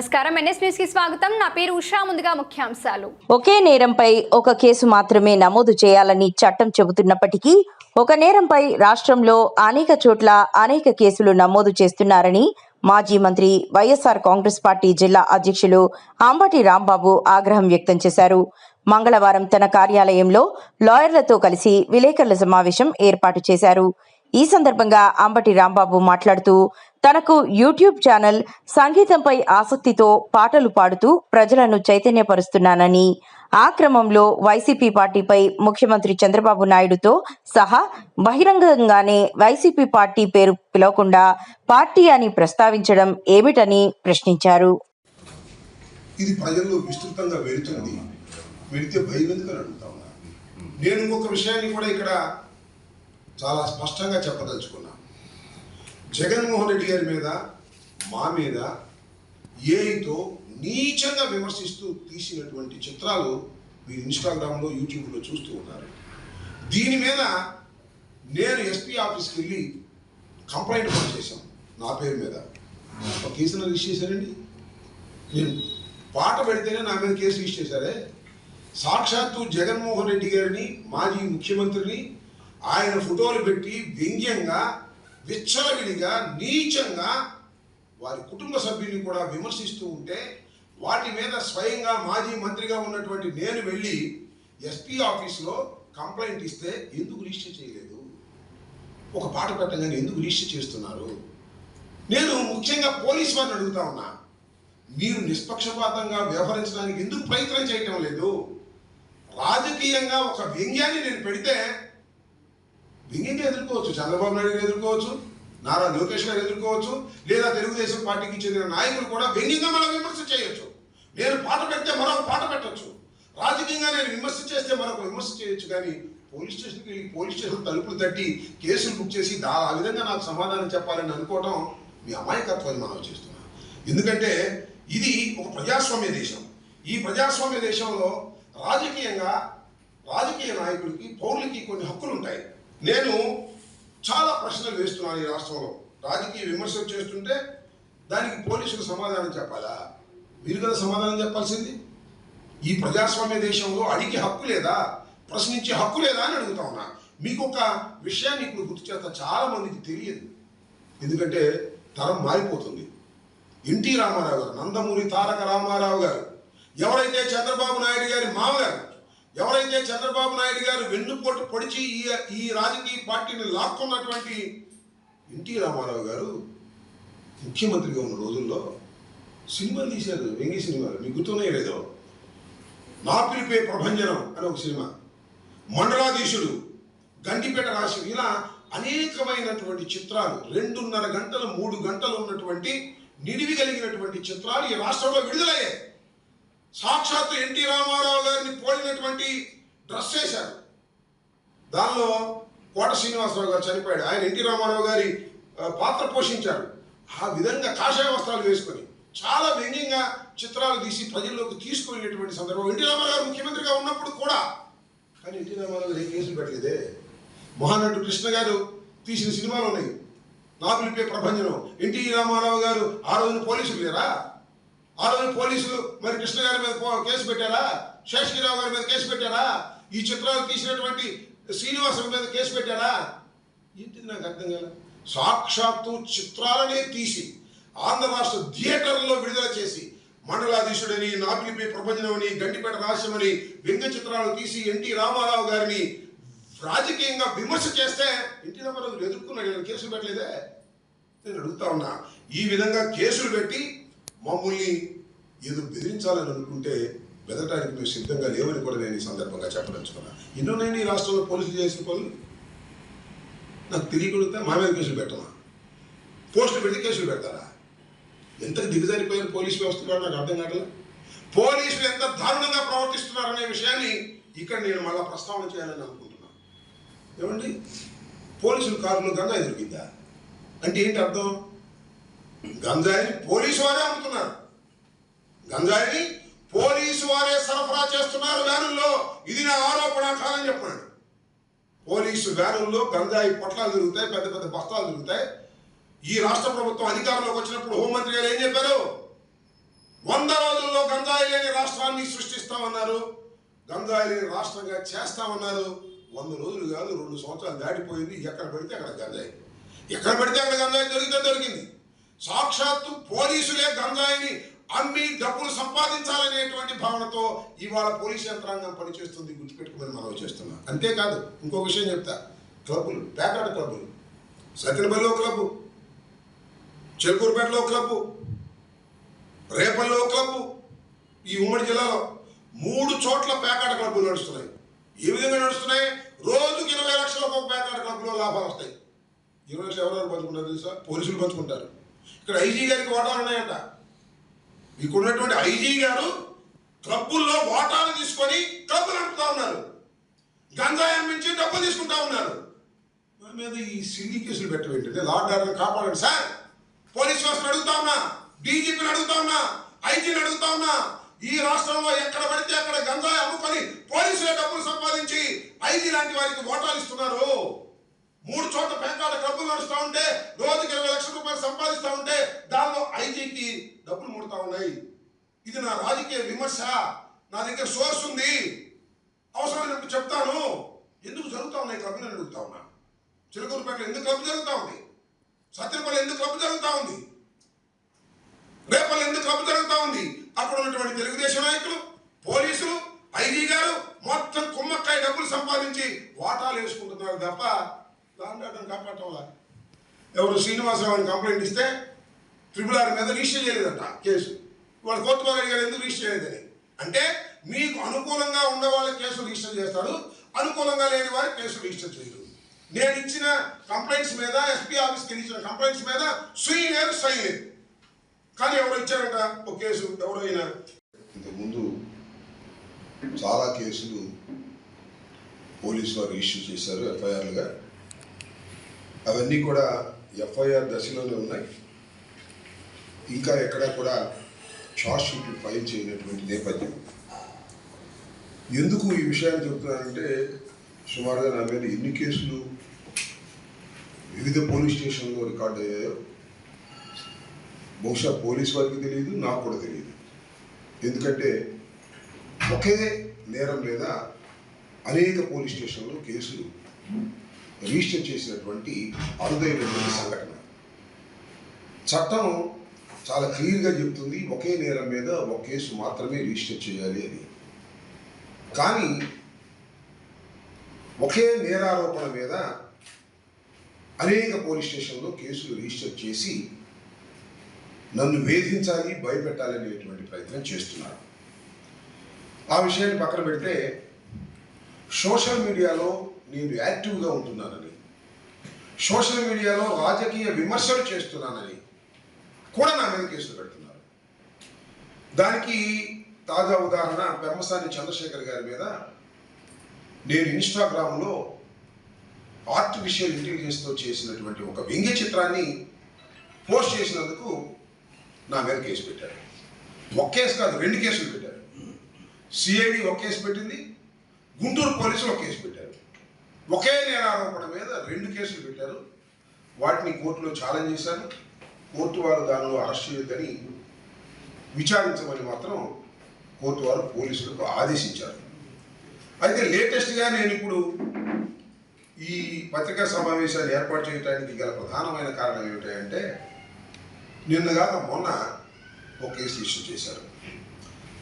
నమస్కారం NS news కి స్వాగతం. నా పేరు ఉషా. ముందుగా ముఖ్యాంశాలు. ఒకే నేరంపై ఒక కేసు మాత్రమే నమోదు చేయాలని చట్టం చెబుతున్నప్పటికీ ఒక నేరంపై రాష్ట్రంలో అనేక చోట్ల అనేక కేసులు నమోదు చేస్తున్నారని మాజీ మంత్రి వైఎస్ఆర్ కాంగ్రెస్ పార్టీ జిల్లా అధ్యక్షులు అంబటి రాంబాబు ఆగ్రహం వ్యక్తం చేశారు. మంగళవారం తన కార్యాలయంలో లాయర్లతో కలిసి విలేకరుల సమావేశం ఏర్పాటు చేశారు. ఈ సందర్భంగా అంబటి రాంబాబు మాట్లాడుతూ తనకు యూట్యూబ్ ఛానల్ సంగీతంపై ఆసక్తితో పాటలు పాడుతూ ప్రజలను చైతన్యపరుస్తున్నానని, ఆ క్రమంలో వైసీపీ పార్టీపై ముఖ్యమంత్రి చంద్రబాబు నాయుడుతో సహా బహిరంగంగానే వైసీపీ పార్టీ పేరు పిలవకుండా పార్టీ అని ప్రస్తావించడం ఏమిటని ప్రశ్నించారు. ఇది ప్రజల్లో విస్తృతంగా వెళుతుంది. వెళితే భయం ఎందుకని అడుగుతా ఉన్నా. నేను ఇంకొక విషయాన్ని కూడా ఇక్కడ చాలా స్పష్టంగా చెప్పదలుచుకున్నా. జగన్మోహన్ రెడ్డి గారి మీద, మా మీద ఏఐతో నీచంగా విమర్శిస్తూ తీసినటువంటి చిత్రాలు మీరు ఇన్స్టాగ్రామ్లో, యూట్యూబ్లో చూస్తూ ఉన్నారు. దీని మీద నేను ఎస్పీ ఆఫీస్కి వెళ్ళి కంప్లైంట్ కూడా చేశాను. నా పేరు మీద ఒక కేసును రిజిస్టర్ చేశారండి. నేను పాట పెడితేనే నా మీద కేసు రిజిస్టర్ చేశారే. సాక్షాత్తు జగన్మోహన్ రెడ్డి గారిని, మాజీ ముఖ్యమంత్రిని ఆయన ఫోటోలు పెట్టి వ్యంగ్యంగా, విచ్చలవిడిగా, నీచంగా వారి కుటుంబ సభ్యుల్ని కూడా విమర్శిస్తూ ఉంటే వాటి మీద స్వయంగా మాజీ మంత్రిగా ఉన్నటువంటి నేను వెళ్ళి ఎస్పీ ఆఫీస్లో కంప్లైంట్ ఇస్తే ఎందుకు రిజిస్టర్ చేయలేదు? ఒక పాట పెట్టగానే ఎందుకు రిజిస్టర్ చేస్తున్నారు? నేను ముఖ్యంగా పోలీస్ వారిని అడుగుతా ఉన్నా, మీరు నిష్పక్షపాతంగా వ్యవహరించడానికి ఎందుకు ప్రయత్నం చేయటం లేదు? రాజకీయంగా ఒక వ్యంగ్యాన్ని నేను పెడితే వ్యంగ్యంగా ఎదుర్కోవచ్చు. చంద్రబాబు నాయుడు గారు ఎదుర్కోవచ్చు, నారా లోకేష్ గారు ఎదుర్కోవచ్చు, లేదా తెలుగుదేశం పార్టీకి చెందిన నాయకులు కూడా వ్యంగ్యంగా మనం విమర్శ చేయొచ్చు. నేను పాట పెడితే మరొక పాట పెట్టచ్చు. రాజకీయంగా నేను విమర్శ చేస్తే మరొక విమర్శ చేయొచ్చు. కానీ పోలీస్ స్టేషన్కి వెళ్ళి పోలీస్ స్టేషన్ తలుపులు తట్టి కేసులు బుక్ చేసి ఆ విధంగా నాకు సమాధానం చెప్పాలని అనుకోవడం మీ అమాయకత్వాన్ని మనం చేస్తున్నాం. ఎందుకంటే ఇది ఒక ప్రజాస్వామ్య దేశం. ఈ ప్రజాస్వామ్య దేశంలో రాజకీయ నాయకులకి, పౌరులకి కొన్ని హక్కులు ఉంటాయి. నేను చాలా ప్రశ్నలు వేస్తున్నాను. ఈ రాష్ట్రంలో రాజకీయ విమర్శలు చేస్తుంటే దానికి పోలీసులు సమాధానం చెప్పాలా? మీరు కదా సమాధానం చెప్పాల్సింది. ఈ ప్రజాస్వామ్య దేశంలో అడిగే హక్కు లేదా, ప్రశ్నించే హక్కు లేదా అని అడుగుతా ఉన్నా. మీకు ఒక విషయాన్ని ఇప్పుడు గుర్తు చేస్తా, చాలా మందికి తెలియదు. ఎందుకంటే తరం మారిపోతుంది. ఎన్టీ రామారావు గారు, నందమూరి తారక రామారావు గారు, ఎవరైతే చంద్రబాబు నాయుడు గారి మామగారు, ఎవరైతే చంద్రబాబు నాయుడు గారు వెన్నుపోటు పొడిచి ఈ రాజకీయ పార్టీని లాక్కున్నటువంటి ఎన్టీ రామారావు గారు ముఖ్యమంత్రిగా ఉన్న రోజుల్లో సినిమాలు తీశారు. వ్యంగ్య సినిమాలు మీకు గుర్తున్నాయో లేదో. నా పిలిపే ప్రభంజనం అని ఒక సినిమా, మండలాధీశుడు, గండిపేట రాశి, ఇలా అనేకమైనటువంటి చిత్రాలు, 2.5 గంటలు 3 గంటలు ఉన్నటువంటి నిడివి కలిగినటువంటి చిత్రాలు ఈ రాష్ట్రంలో విడుదలయ్యాయి. సాక్షాత్తు ఎన్టీ రామారావు గారిని పోలినటువంటి డ్రెస్ వేశారు. దానిలో కోట శ్రీనివాసరావు గారు చనిపోయాడు, ఆయన ఎన్టీ రామారావు గారి పాత్ర పోషించారు. ఆ విధంగా కాషాయ వస్త్రాలు వేసుకొని చాలా వ్యంగ్యంగా చిత్రాలు తీసి ప్రజల్లోకి తీసుకువెళ్ళేటువంటి సందర్భం ఎన్టీ రామారావు గారు ముఖ్యమంత్రిగా ఉన్నప్పుడు కూడా. కానీ ఎన్టీ రామారావు గారు ఏ కేసులు పెట్టలేదే. మహానటుడు కృష్ణ గారు తీసిన సినిమాలు ఉన్నాయి. నా పిలిపే ప్రభంజనం. ఎన్టీ రామారావు గారు ఆ రోజున పోలీసులు లేరా? ఆ రోజు పోలీసులు మరి కృష్ణ గారి మీద కేసు పెట్టారా? శేషగిరావు గారి మీద కేసు పెట్టారా? ఈ చిత్రాలు తీసినటువంటి శ్రీనివాసుల మీద కేసు పెట్టారా? ఏంటిది నాకు అర్థం కాదు. సాక్షాత్తు చిత్రాలనే తీసి ఆంధ్ర రాష్ట్ర థియేటర్లో విడుదల చేసి మండలాధీశుడని, నా పిలిపే ప్రపంచమని, గండిపేట రహస్యమని వ్యంగ్య చిత్రాలు తీసి ఎన్టీ రామారావు గారిని రాజకీయంగా విమర్శ చేస్తే ఎన్టీ రామారావు ఎదుర్కొన్నాడు, కేసులు పెట్టలేదే. నేను అడుగుతా ఉన్నా, ఈ విధంగా కేసులు పెట్టి మమ్మల్ని ఏదో బెదిరించాలని అనుకుంటే బెదరడానికి మేము సిద్ధంగా లేవని కూడా నేను ఈ సందర్భంగా చెప్పదలుచుకున్నా. ఎన్నోనైనా ఈ రాష్ట్రంలో పోలీసులు చేసిన పనులు నాకు తెలియకూడదా? మా మీద కేసులు పెట్టమా? పోస్టులు పెడితే కేసులు పెడతారా? ఎంత దిగజారిపోయిన పోలీసు వ్యవస్థ కూడా నాకు అర్థం కావట్లేదు. పోలీసులు ఎంత దారుణంగా ప్రవర్తిస్తున్నారనే విషయాన్ని ఇక్కడ నేను మళ్ళా ప్రస్తావన చేయాలని అనుకుంటున్నాను. ఏమండి, పోలీసుల కారులో గంజాయి దొరికిందా అంటే ఏంటి అర్థం? గంజాయిని పోలీసు వారే అమ్ముతున్నారు, గంజాయిని పోలీసు వారే సరఫరా చేస్తున్నారు వ్యానుల్లో. ఇది నా ఆరోపణ కాదని చెప్పండి. పోలీసు వ్యానుల్లో గంజాయి పొట్లాలు దొరుకుతాయి, పెద్ద పెద్ద బస్తాలు దొరుకుతాయి. ఈ రాష్ట్ర ప్రభుత్వం అధికారంలోకి వచ్చినప్పుడు హోంమంత్రి గారు ఏం చెప్పారు? 100 రోజుల్లో గంజాయి లేని రాష్ట్రాన్ని సృష్టిస్తామన్నారు, గంజాయి లేని రాష్ట్రంగా చేస్తామన్నారు. 100 రోజులు కాదు, 2 సంవత్సరాలు దాటిపోయింది. ఎక్కడ పెడితే అక్కడ గంజాయి, ఎక్కడ పెడితే అక్కడ గంజాయి దొరికింది. సాక్షాత్తు పోలీసులే గంజాయిని అమ్మి డబ్బులు సంపాదించాలనేటువంటి భావనతో ఇవాళ పోలీస్ యంత్రాంగం పనిచేస్తుంది. గుర్తుపెట్టుకుని మనం చేస్తున్నాం. అంతేకాదు, ఇంకో విషయం చెప్తా. క్లబ్బులు, పేకాట క్లబ్బులు, సత్యనపల్లిలో క్లబ్బు, చిలకూరుపేటలో క్లబ్బు, రేపల్లో క్లబ్బు, ఈ ఉమ్మడి జిల్లాలో 3 చోట్ల పేకాట క్లబ్బులు నడుస్తున్నాయి. ఏ విధంగా నడుస్తున్నాయి? రోజుకి 20 లక్షలకు ఒక పేకాట క్లబ్లో లాభాలు వస్తాయి. 20 లక్షలు ఎవరెవరు పంచుకుంటారు తెలుసా? పోలీసులు పంచుకుంటారు. ఇక్కడ ఐజీ గారికి వాటాలు ఉన్నాయంట. ఇక్కడ ఉన్నటువంటి ఐజీ గారు క్లబ్బుల్లో వాటాలు తీసుకొని క్లబ్బులు నడుపుతా ఉన్నారు. గంజాయి అమ్మించి డబ్బులు తీసుకుంటా ఉన్నారు. మన మీద ఈ సిల్లీ కేసులు పెట్టవేంటంటే లా అండ్ ఆర్డర్ కాపాడండి సార్. పోలీస్ వ్యవస్థను అడుగుతా ఉన్నా, డీజీపీని అడుగుతా ఉన్నా, ఐజీని అడుగుతా ఉన్నా. ఈ రాష్ట్రంలో ఎక్కడ పడితే అక్కడ గంజాయి అమ్ముకొని పోలీసులే డబ్బులు సంపాదించి ఐజీ లాంటి వారికి ఓటాలు ఇస్తున్నారు. 3 చోట్ల పేకాట క్లబ్బులు నడుస్తూ ఉంటే రోజుకి 20 లక్షల రూపాయలు సంపాదిస్తూ ఉంటే దానిలో ఐజీకి డబ్బులు ముడతా ఉన్నాయి. ఇది నా రాజకీయ విమర్శ. నా దగ్గర సోర్స్ ఉంది, అవసరమైనప్పుడు చెప్తాను. ఎందుకు జరుగుతూ ఉన్నాయి క్లబ్బులు అని అడుగుతా ఉన్నా. చిలకూరుపేటలో ఎందుకు క్లబ్ జరుగుతూ ఉంది? సత్యనపల్లి ఎందుకు క్లబ్ జరుగుతూ ఉంది? రేపల్లి ఎందుకు క్లబ్ జరుగుతూ ఉంది? అక్కడ ఉన్నటువంటి తెలుగుదేశం నాయకులు, పోలీసులు, ఐజీ గారు మొత్తం కుమ్మక్కాయ డబ్బులు సంపాదించి వాటాలు వేసుకుంటున్నారు తప్ప లాండాటం కాపాడటంలా. ఎవరు శ్రీనివాసరావుని కంప్లైంట్ ఇస్తే RRR మీద రిజిస్టర్ చేయలేదంట కేసు. వాళ్ళు కోర్టులో అడిగారు ఎందుకు రిజిస్టర్ చేయలేదని. అంటే మీకు అనుకూలంగా ఉన్న వాళ్ళ కేసు రిజిస్టర్ చేస్తాడు, అనుకూలంగా లేని వారి కేసు రిజిస్టర్ చేయరు. నేను ఇచ్చిన కంప్లైంట్స్ మీద, ఎస్పీ ఆఫీస్కి ఇచ్చిన కంప్లైంట్స్ మీద సుయి లేదు, సై లేదు. కానీ ఎవరు ఇచ్చారంట ఒక కేసు ఎవరైనా. ఇంతకుముందు చాలా కేసులు పోలీసు వారు రిజిస్టర్ చేశారు ఎఫ్ఐఆర్లుగా. అవన్నీ కూడా ఎఫ్ఐఆర్ దశలోనే ఉన్నాయి. ఇంకా ఎక్కడా కూడా ఛార్జ్ షీట్లు ఫైల్ చేయనటువంటి నేపథ్యం. ఎందుకు ఈ విషయాన్ని చెప్తున్నానంటే సుమారుగా నా మీద ఎన్ని కేసులు వివిధ పోలీస్ స్టేషన్లో రికార్డ్ అయ్యాయో బహుశా పోలీస్ వారికి తెలియదు, నాకు కూడా తెలియదు. ఎందుకంటే ఒకే నేరం మీద అనేక పోలీస్ స్టేషన్లో కేసులు రిజిస్టర్ చేసినటువంటి అరుదైనటువంటి సంఘటన. చట్టం చాలా క్లియర్గా చెప్తుంది ఒకే నేరం మీద ఒక కేసు మాత్రమే రిజిస్టర్ చేయాలి అని. కానీ ఒకే నేరారోపణ మీద అనేక పోలీస్ స్టేషన్లో కేసులు రిజిస్టర్ చేసి నన్ను వేధించాలి, భయపెట్టాలనేటువంటి ప్రయత్నం చేస్తున్నారు. ఆ విషయాన్ని పక్కన పెడితే సోషల్ మీడియాలో నేను యాక్టివ్గా ఉంటున్నానని, సోషల్ మీడియాలో రాజకీయ విమర్శలు చేస్తున్నానని కూడా నా మీద కేసులు పెడుతున్నారు. దానికి తాజా ఉదాహరణ పెమ్మసాని చంద్రశేఖర్ గారి మీద నేను ఇన్స్టాగ్రామ్లో ఆర్టిఫిషియల్ ఇంటెలిజెన్స్తో చేసినటువంటి ఒక వ్యంగ్య చిత్రాన్ని పోస్ట్ చేసినందుకు నా మీద కేసు పెట్టారు. ఒక కేసు కాదు, 2 కేసులు పెట్టారు. సిఐడి ఒక కేసు పెట్టింది, గుంటూరు పోలీసులు ఒక కేసు పెట్టారు. ఒకే నేరారోపణ మీద 2 కేసులు పెట్టారు. వాటిని కోర్టులో ఛాలెంజ్ చేశాను. కోర్టు వారు దానిలో అరెస్ట్ చేయొద్దని విచారించమని మాత్రం కోర్టు వారు పోలీసులకు ఆదేశించారు. అయితే లేటెస్ట్గా నేను ఇప్పుడు ఈ పత్రికా సమావేశాన్ని ఏర్పాటు చేయడానికి గల ప్రధానమైన కారణం ఏమిటంటే నిన్నగాక మొన్న ఒక కేసు రిజిస్టర్ చేశారు.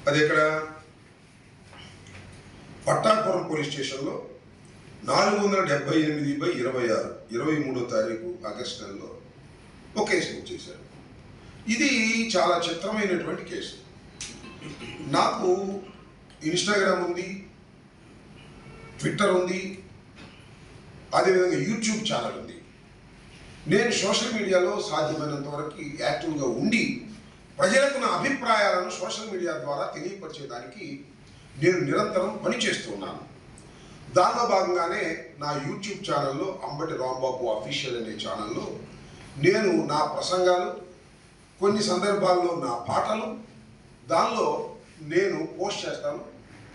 అది ఇక్కడ పట్టాపురం పోలీస్ స్టేషన్లో 478/26 23వ తారీఖు ఆగస్టు నెలలో ఒక కేసు బుక్ చేశారు. ఇది చాలా చిత్రమైనటువంటి కేసు. నాకు ఇన్స్టాగ్రామ్ ఉంది, ట్విట్టర్ ఉంది, అదేవిధంగా యూట్యూబ్ ఛానల్ ఉంది. నేను సోషల్ మీడియాలో సాధ్యమైనంత వరకు యాక్టివ్గా ఉండి ప్రజలకు నా అభిప్రాయాలను సోషల్ మీడియా ద్వారా తెలియపరిచేదానికి నేను నిరంతరం పనిచేస్తూ ఉన్నాను. దానిలో భాగంగానే నా యూట్యూబ్ ఛానల్లో అంబటి రాంబాబు అఫీషియల్ అనే ఛానల్లో నేను నా ప్రసంగాలు, కొన్ని సందర్భాల్లో నా పాటలు దానిలో నేను పోస్ట్ చేస్తాను.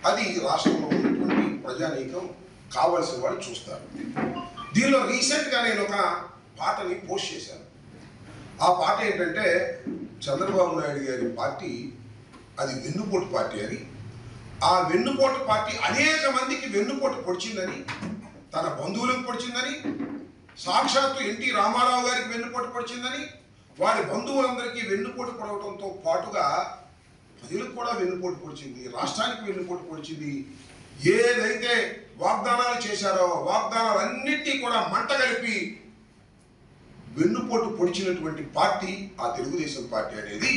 అది రాష్ట్రంలో ఉన్నటువంటి ప్రజానీకం కావలసిన వాళ్ళు చూస్తారు. దీనిలో రీసెంట్గా నేను ఒక పాటని పోస్ట్ చేశాను. ఆ పాట ఏంటంటే చంద్రబాబు నాయుడు గారి పార్టీ అది వెన్నుపోటు పార్టీ అని, ఆ వెన్నుపోటు పార్టీ అనేక మందికి వెన్నుపోటు పొడిచిందని, తన బంధువులకు పొడిచిందని, సాక్షాత్తు ఎన్టీ రామారావు గారికి వెన్నుపోటు పొడిచిందని, వారి బంధువులందరికీ వెన్నుపోటు పొడవడంతో పాటుగా ప్రజలకు కూడా వెన్నుపోటు పొడిచింది, రాష్ట్రానికి వెన్నుపోటు పొడిచింది. ఏదైతే వాగ్దానాలు చేశారో వాగ్దానాలన్నింటినీ కూడా మంట కలిపి వెన్నుపోటు పొడిచినటువంటి పార్టీ ఆ తెలుగుదేశం పార్టీ అనేది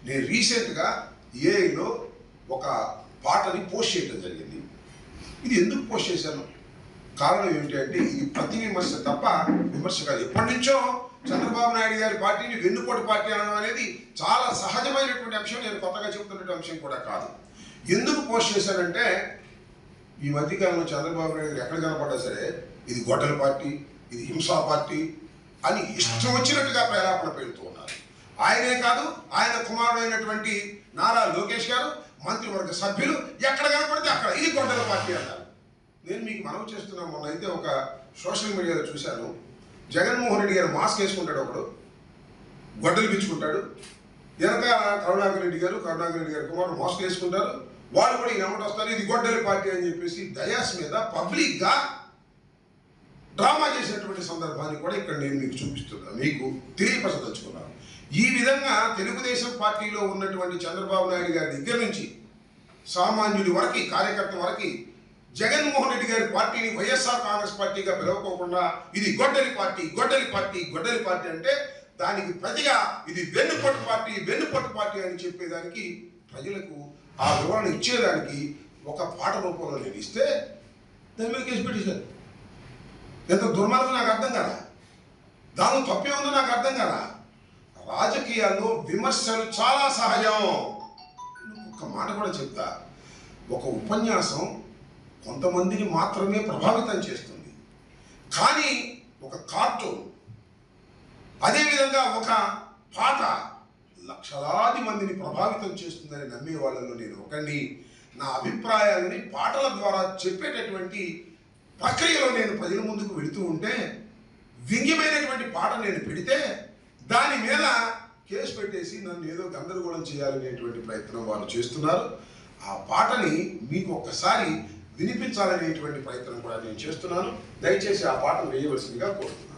నేను రీసెంట్గా ఏఐలో ఒక పాటని పోస్ట్ చేయడం జరిగింది. ఇది ఎందుకు పోస్ట్ చేశాను, కారణం ఏమిటి అంటే ఇది ప్రతి విమర్శ తప్ప విమర్శ కాదు. ఎప్పటి నుంచో చంద్రబాబు నాయుడు గారి పార్టీని వెన్నుపోటు పార్టీ అనడం అనేది చాలా సహజమైనటువంటి అంశం, నేను కొత్తగా చెబుతున్నటువంటి అంశం కూడా కాదు. ఎందుకు పోస్ట్ చేశానంటే ఈ మధ్యకాలంలో చంద్రబాబు నాయుడు గారు ఎక్కడ కనపడ్డా సరే ఇది గొడ్డల పార్టీ, ఇది హింసా పార్టీ అని ఇష్టం వచ్చినట్టుగా ప్రేలాపన పెడుతూ ఉన్నారు. ఆయనే కాదు, ఆయన కుమారుడైనటువంటి నారా లోకేష్ గారు, మంత్రివర్గ సభ్యులు ఎక్కడ కనపడితే అక్కడ ఇది గొడ్డల పార్టీ అన్నారు. నేను మీకు మనవి చేస్తున్నాను, మొన్న అయితే ఒక సోషల్ మీడియాలో చూశాను, జగన్మోహన్ రెడ్డి గారు మాస్క్ వేసుకుంటాడు, ఒకడు గొడ్డలు పిచ్చుకుంటాడు, వెనక కరుణాకర్ రెడ్డి గారు కుమారుడు మాస్క్ వేసుకుంటారు, వాళ్ళు కూడా ఈ నమ్మటం వస్తారు ఇది గొడ్డలి పార్టీ అని చెప్పేసి డయాస్ మీద పబ్లిక్గా డ్రామా చేసినటువంటి సందర్భాన్ని కూడా ఇక్కడ నేను మీకు చూపిస్తున్నాను, మీకు తెలియపరచదలుచుకున్నాను. ఈ విధంగా తెలుగుదేశం పార్టీలో ఉన్నటువంటి చంద్రబాబు నాయుడు గారి దగ్గర నుంచి సామాన్యుడి వరకు, కార్యకర్త వరకు జగన్మోహన్ రెడ్డి గారి పార్టీని వైఎస్ఆర్ కాంగ్రెస్ పార్టీగా పిలవకోకుండా ఇది గొడ్డలి పార్టీ అంటే దానికి ప్రతిగా ఇది వెన్నుపోటు పార్టీ అని చెప్పేదానికి ప్రజలకు ఆ వివరణ ఇచ్చేదానికి ఒక పాట రూపంలో నేను ఇస్తే దాని మీద కేసు పెట్టేశారు. ఎంత దుర్మార్గం నాకు అర్థం కదా, దానిలో తప్పే ఉందో నాకు అర్థం కదా. రాజకీయాల్లో విమర్శలు చాలా సహజం. ఒక్క మాట కూడా చెప్తా, ఒక ఉపన్యాసం కొంతమందిని మాత్రమే ప్రభావితం చేస్తుంది, కానీ ఒక కార్టూన్ అదేవిధంగా ఒక పాట లక్షలాది మందిని ప్రభావితం చేస్తుందని నమ్మే వాళ్ళలో నేను ఒకరిని. నా అభిప్రాయాలని పాటల ద్వారా చెప్పేటటువంటి ప్రక్రియలో నేను ప్రజల ముందుకు వెళుతూ ఉంటే వ్యంగ్యమైనటువంటి పాట నేను పెడితే దాని మీద కేసు పెట్టేసి నన్ను ఏదో గందరగోళం చేయాలనేటువంటి ప్రయత్నం వారు చేస్తున్నారు. ఆ పాటని మీకు ఒక్కసారి వినిపించాలనేటువంటి ప్రయత్నం కూడా నేను చేస్తున్నాను. దయచేసి ఆ పాటను వేయవలసిందిగా కోరుతున్నాను.